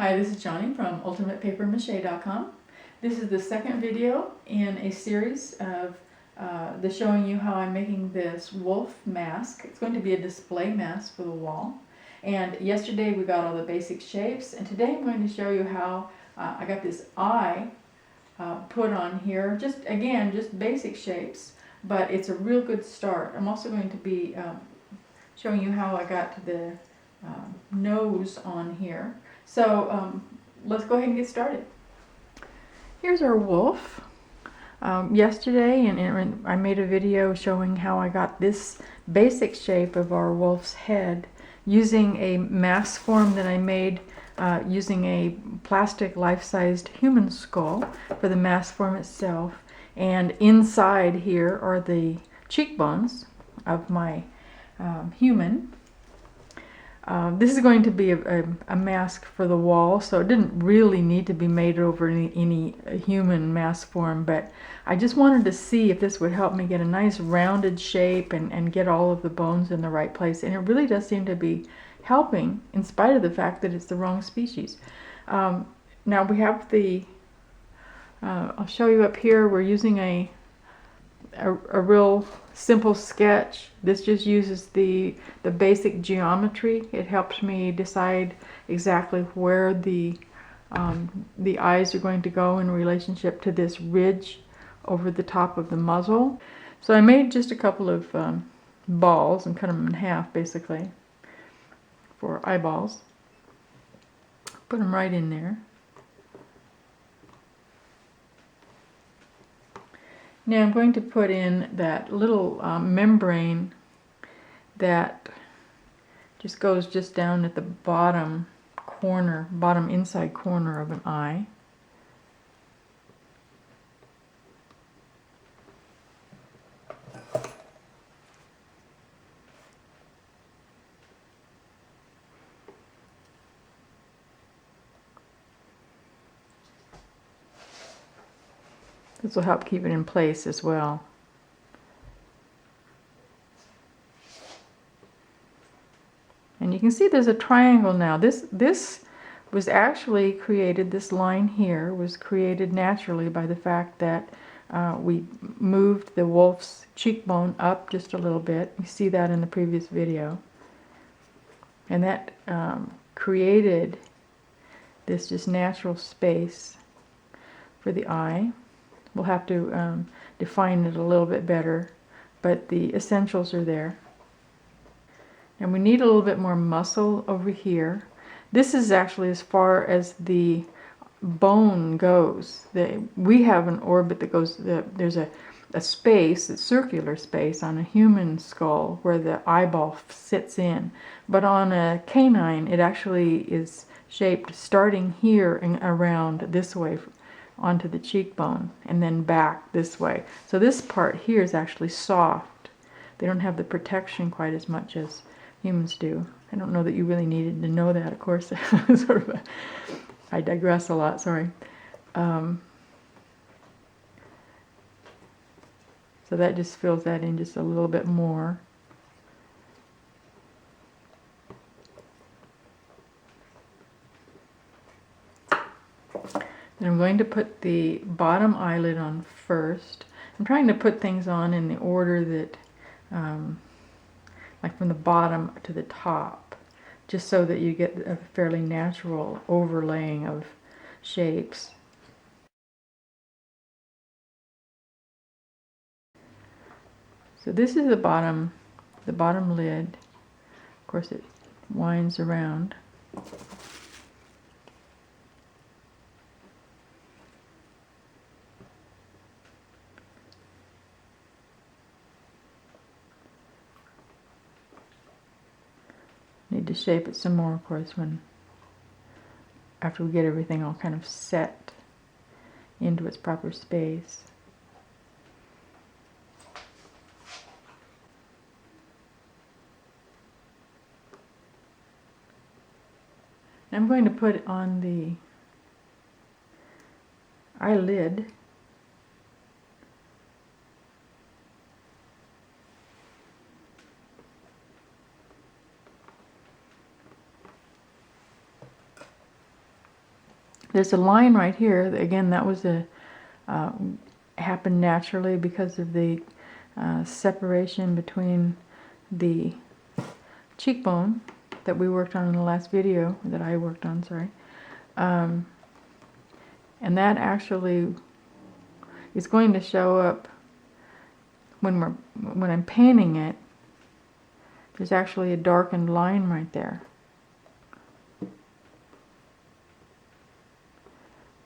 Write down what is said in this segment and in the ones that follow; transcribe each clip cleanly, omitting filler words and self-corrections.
Hi, this is Johnny from UltimatePaperMache.com. This is the second video in a series of showing you how I'm making this wolf mask. It's going to be a display mask for the wall. And yesterday we got all the basic shapes, and today I'm going to show you how I got this eye put on here. Just basic shapes, but it's a real good start. I'm also going to be showing you how I got the nose on here. So let's go ahead and get started. Here's our wolf. Yesterday and I made a video showing how I got this basic shape of our wolf's head using a mask form that I made using a plastic life-sized human skull for the mask form itself. And inside here are the cheekbones of my human. This is going to be a mask for the wall, so it didn't really need to be made over any human mask form, but I just wanted to see if this would help me get a nice rounded shape and get all of the bones in the right place. And it really does seem to be helping, in spite of the fact that it's the wrong species. Now we have the, I'll show you up here, we're using a real simple sketch. This just uses the basic geometry. It helps me decide exactly where the eyes are going to go in relationship to this ridge over the top of the muzzle. So I made just a couple of balls and cut them in half basically for eyeballs. Put them right in there. Now I'm going to put in that little membrane that just goes just down at the bottom corner, bottom inside corner of an eye. This will help keep it in place as well. And you can see there's a triangle now. This was actually created, this line here was created naturally by the fact that we moved the wolf's cheekbone up just a little bit. You see that in the previous video. And that created this just natural space for the eye. We'll have to define it a little bit better, but the essentials are there. And we need a little bit more muscle over here. This is actually as far as the bone goes. We have an orbit that goes, there's a space, a circular space on a human skull where the eyeball sits in. But on a canine, it actually is shaped starting here and around this way onto the cheekbone and then back this way. So this part here is actually soft. They don't have the protection quite as much as humans do. I don't know that you really needed to know that, of course. I digress a lot, sorry. So that just fills that in just a little bit more. Then I'm going to put the bottom eyelid on first. I'm trying to put things on in the order that, like from the bottom to the top, just so that you get a fairly natural overlaying of shapes. So this is the bottom lid. Of course it winds around. Need to shape it some more, of course, after we get everything all kind of set into its proper space. I'm going to put on the eyelid. There's a line right here. Again, that was happened naturally because of the separation between the cheekbone that we worked on in the last video, that I worked on, sorry. And that actually is going to show up when I'm painting it. There's actually a darkened line right there.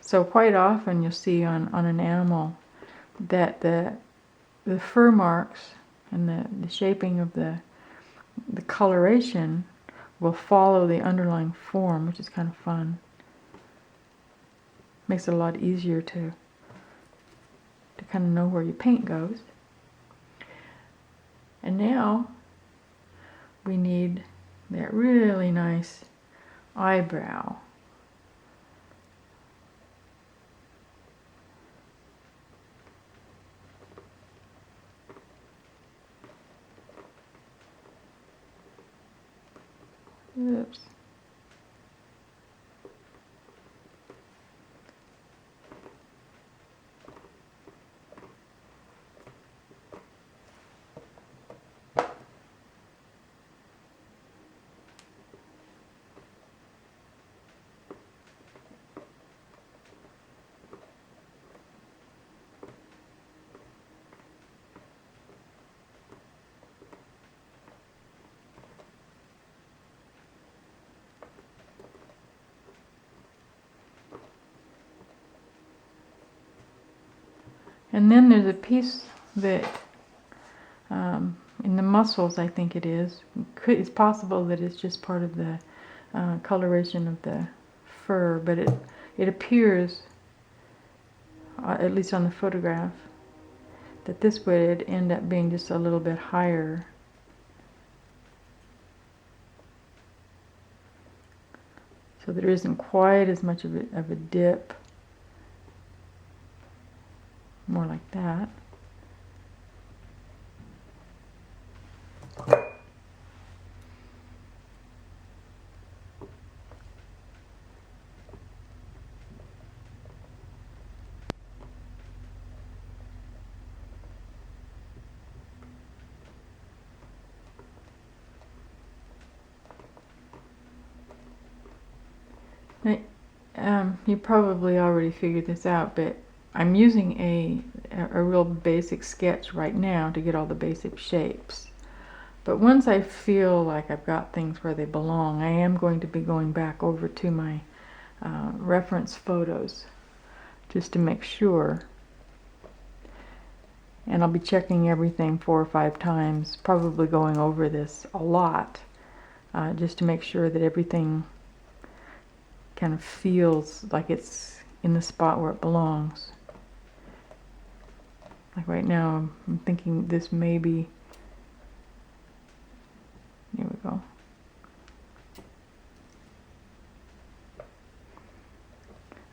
So quite often you'll see on an animal that the fur marks and the shaping of the coloration will follow the underlying form, which is kind of fun. Makes it a lot easier to kind of know where your paint goes. And now we need that really nice eyebrow. Oops. And then there's a piece that, in the muscles, I think it is. It's possible that it's just part of the coloration of the fur, but it appears, at least on the photograph, that this would end up being just a little bit higher. So there isn't quite as much of a dip. More like that. You probably already figured this out, but I'm using a real basic sketch right now to get all the basic shapes. But once I feel like I've got things where they belong, I am going to be going back over to my reference photos just to make sure. And I'll be checking everything 4 or 5 times, probably going over this a lot, just to make sure that everything kind of feels like it's in the spot where it belongs. Like right now, I'm thinking this may be, here we go.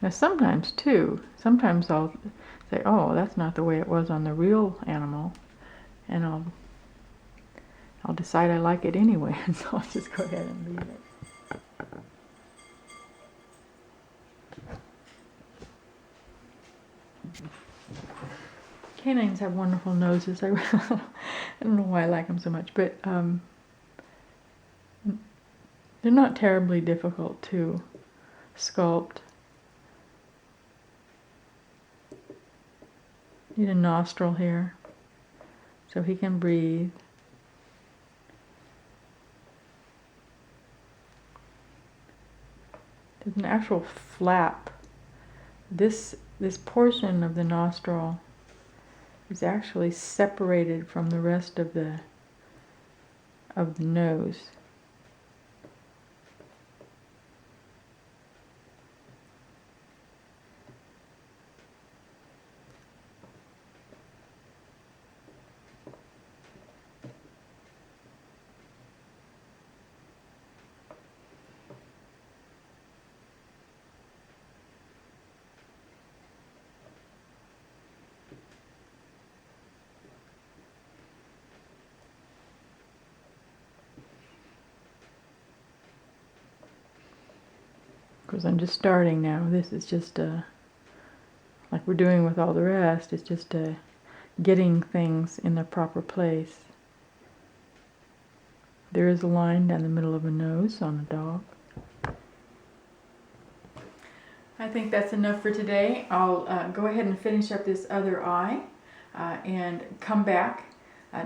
Now sometimes I'll say, oh, that's not the way it was on the real animal, and I'll decide I like it anyway, and so I'll just go ahead and leave it. Canines have wonderful noses. I don't know why I like them so much, but they're not terribly difficult to sculpt. Need a nostril here so he can breathe. There's an actual flap. This portion of the nostril is actually separated from the rest of the nose. Because I'm just starting now. This is just like we're doing with all the rest. It's just getting things in their proper place. There is a line down the middle of a nose on a dog. I think that's enough for today. I'll go ahead and finish up this other eye and come back.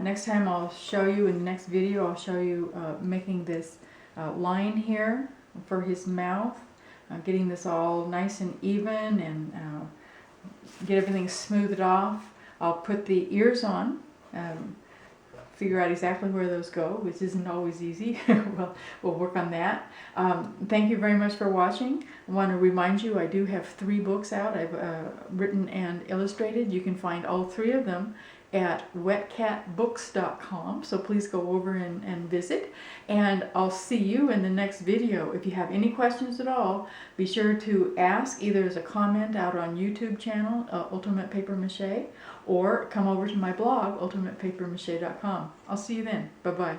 Next time I'll show you, in the next video, I'll show you making this line here for his mouth. Getting this all nice and even and get everything smoothed off. I'll put the ears on, figure out exactly where those go, which isn't always easy. We'll work on that. Thank you very much for watching. I want to remind you I do have 3 books out. I've written and illustrated. You can find all 3 of them at wetcatbooks.com, so please go over and visit, and I'll see you in the next video. If you have any questions at all, be sure to ask either as a comment out on YouTube channel, Ultimate Paper Mache, or come over to my blog, ultimatepapermache.com. I'll see you then. Bye-bye.